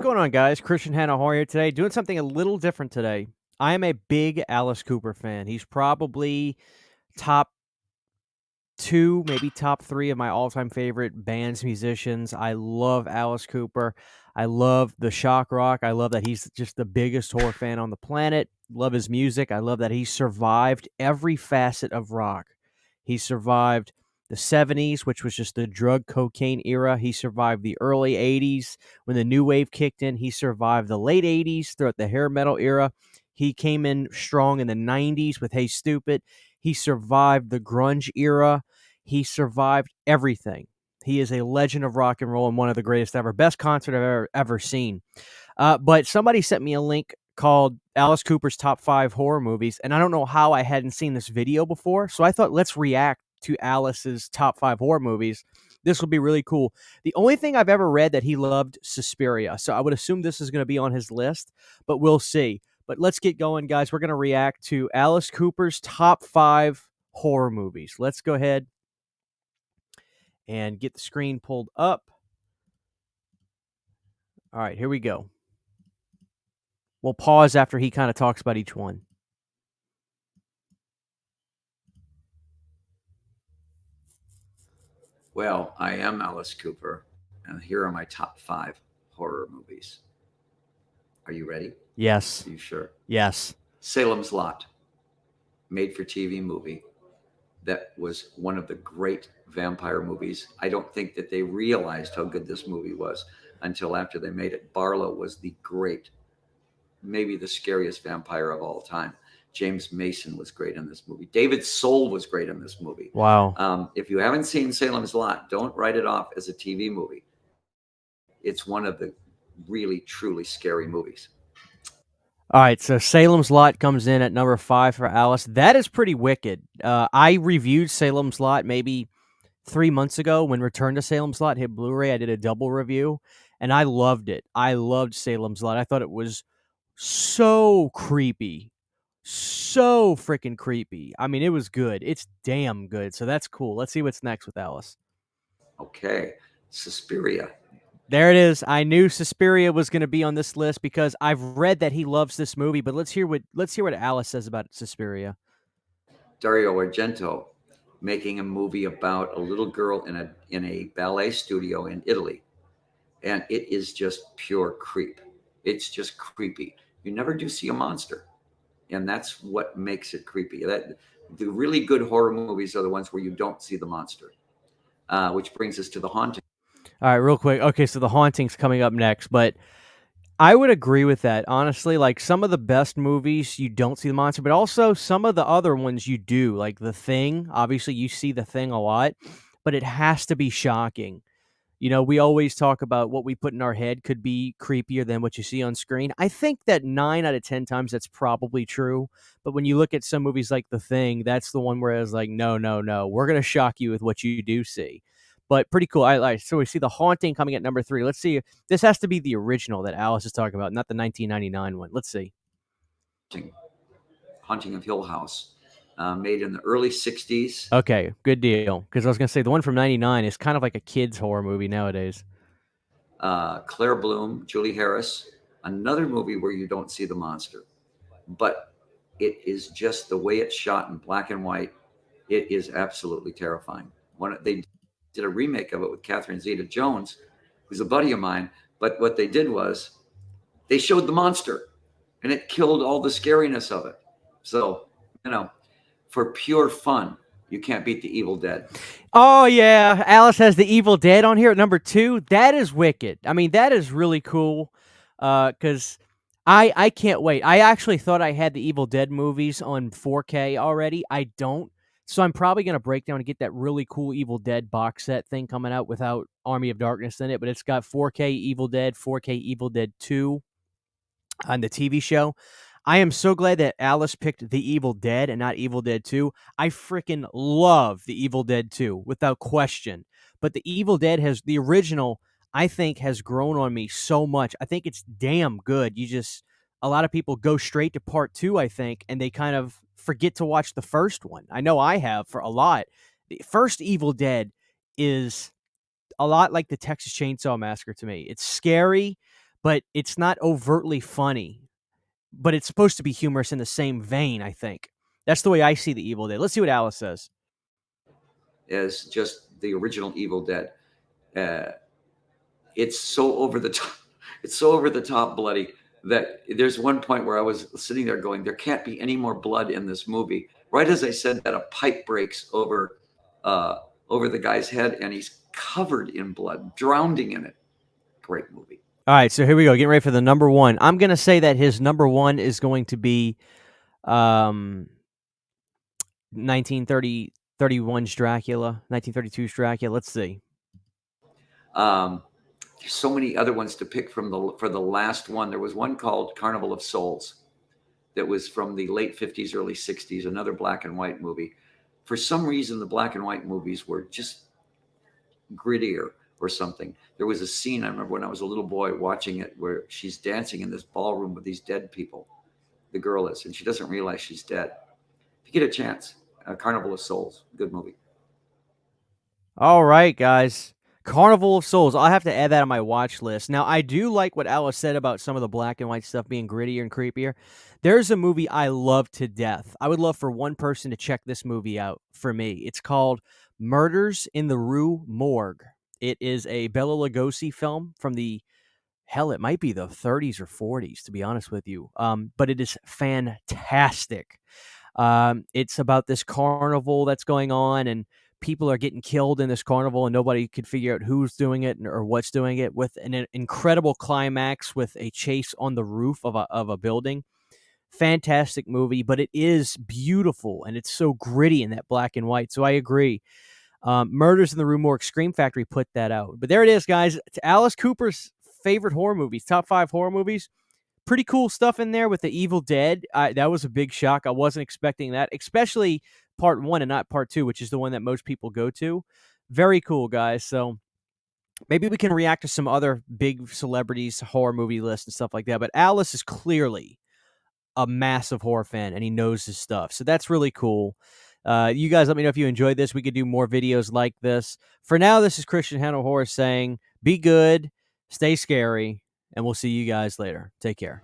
going on, guys? Christian Hanna here today, doing something a little different today. I am a big Alice Cooper fan. He's probably top two, maybe top three of my all-time favorite bands, musicians. I love Alice Cooper. I love the shock rock. I love that he's just the biggest horror fan on the planet. Love his music. I love that he survived every facet of rock. He survived the 70s, which was just the drug cocaine era. He survived the early 80s when the new wave kicked in. He survived the late 80s throughout the hair metal era. He came in strong in the 90s with Hey Stupid. He survived the grunge era. He survived everything. He is a legend of rock and roll and one of the greatest ever. Best concert I've ever seen. But somebody sent me a link called Alice Cooper's Top 5 Horror Movies, and I don't know how I hadn't seen this video before, so I thought let's react to Alice's Top 5 Horror Movies. This will be really cool. The only thing I've ever read that he loved Suspiria, so I would assume this is going to be on his list, but we'll see. But let's get going, guys. We're going to react to Alice Cooper's Top 5 Horror Movies. Let's go ahead and get the screen pulled up. All right, here we go. We'll pause after he kind of talks about each one. Well, I am Alice Cooper, and here are my top 5 horror movies. Are you ready? Yes. Are you sure? Yes. Salem's Lot, made-for-TV movie that was one of the great vampire movies. I don't think that they realized how good this movie was until after they made it. Barlow was the great, maybe the scariest vampire of all time. James Mason was great in this movie. David Soul was great in this movie. Wow. If you haven't seen Salem's Lot, don't write it off as a TV movie. It's one of the really, truly scary movies. All right, so Salem's Lot comes in at number 5 for Alice. That is pretty wicked. I reviewed Salem's Lot maybe 3 months ago when Return to Salem's Lot hit Blu-ray. I did a double review, and I loved it. I loved Salem's Lot. I thought it was so creepy. So freaking creepy. I mean, it was good. It's damn good. So that's cool. Let's see what's next with Alice. Okay, Suspiria. There it is. I knew Suspiria was going to be on this list because I've read that he loves this movie. But let's hear what Alice says about Suspiria. Dario Argento making a movie about a little girl in a ballet studio in Italy, and it is just pure creep. It's just creepy. You never do see a monster, and that's what makes it creepy. That the really good horror movies are the ones where you don't see the monster. Which brings us to The Haunting. All right, real quick. Okay, so The Haunting's coming up next, but I would agree with that. Honestly, like some of the best movies, you don't see the monster, but also some of the other ones you do, like The Thing. Obviously, you see The Thing a lot, but it has to be shocking. You know, we always talk about what we put in our head could be creepier than what you see on screen. I think that 9 out of 10 times that's probably true. But when you look at some movies like The Thing, that's the one where I was like, no, no, no. We're going to shock you with what you do see. But pretty cool. So we see The Haunting coming at number 3. Let's see. This has to be the original that Alice is talking about, not the 1999 one. Let's see. Haunting of Hill House. Made in the early 60s. Okay, good deal. Because I was going to say, the one from 99 is kind of like a kid's horror movie nowadays. Claire Bloom, Julie Harris. Another movie where you don't see the monster. But it is just the way it's shot in black and white. It is absolutely terrifying. They did a remake of it with Catherine Zeta-Jones, who's a buddy of mine. But what they did was they showed the monster, and it killed all the scariness of it. So, for pure fun, you can't beat The Evil Dead. Oh, yeah. Alice has The Evil Dead on here at number 2. That is wicked. I mean, that is really cool because I can't wait. I actually thought I had the Evil Dead movies on 4K already. I don't. So I'm probably going to break down and get that really cool Evil Dead box set thing coming out without Army of Darkness in it. But it's got 4K Evil Dead, 4K Evil Dead 2 on the TV show. I am so glad that Alice picked The Evil Dead and not Evil Dead 2. I freaking love The Evil Dead 2, without question. But The Evil Dead the original, I think, has grown on me so much. I think it's damn good. A lot of people go straight to part 2, I think, and they kind of forget to watch the first one. I know I have for a lot. The first Evil Dead is a lot like the Texas Chainsaw Massacre to me. It's scary, but it's not overtly funny. But it's supposed to be humorous in the same vein, I think. That's the way I see The Evil Dead. Let's see what Alice says. As just the original Evil Dead. Uh, it's so over the top. It's so over the top bloody that there's one point where I was sitting there going, there can't be any more blood in this movie. Right as I said that, a pipe breaks over the guy's head, and he's covered in blood, drowning in it. Great movie. All right, so here we go. Getting ready for the number one. I'm going to say that his number one is going to be 1931's Dracula, 1932's Dracula. Let's see. There's so many other ones to pick from for the last one. There was one called Carnival of Souls that was from the late 50s, early 60s, another black and white movie. For some reason, the black and white movies were just grittier or something. There was a scene I remember when I was a little boy watching it where she's dancing in this ballroom with these dead people. The girl is, and she doesn't realize she's dead. If you get a chance, Carnival of Souls, good movie. All right, guys. Carnival of Souls. I'll have to add that on my watch list. Now, I do like what Alice said about some of the black and white stuff being grittier and creepier. There's a movie I love to death. I would love for one person to check this movie out for me. It's called Murders in the Rue Morgue. It is a Bela Lugosi film from the hell, it might be the 30s or 40s, to be honest with you. But it is fantastic. It's about this carnival that's going on, and people are getting killed in this carnival, and nobody could figure out who's doing it or what's doing it, with an incredible climax with a chase on the roof of a building. Fantastic movie, but it is beautiful, and it's so gritty in that black and white. So I agree. Murders in the Rue Morgue, Scream Factory put that out. But there it is, guys. It's Alice Cooper's favorite horror movies, top 5 horror movies. Pretty cool stuff in there with the Evil Dead. That was a big shock. I wasn't expecting that, especially part 1 and not part 2, which is the one that most people go to. Very cool, guys. So maybe we can react to some other big celebrities' horror movie lists and stuff like that. But Alice is clearly a massive horror fan, and he knows his stuff. So that's really cool. You guys let me know if you enjoyed this. We could do more videos like this. For now, this is Christian Hanna Horror saying, be good, stay scary, and we'll see you guys later. Take care.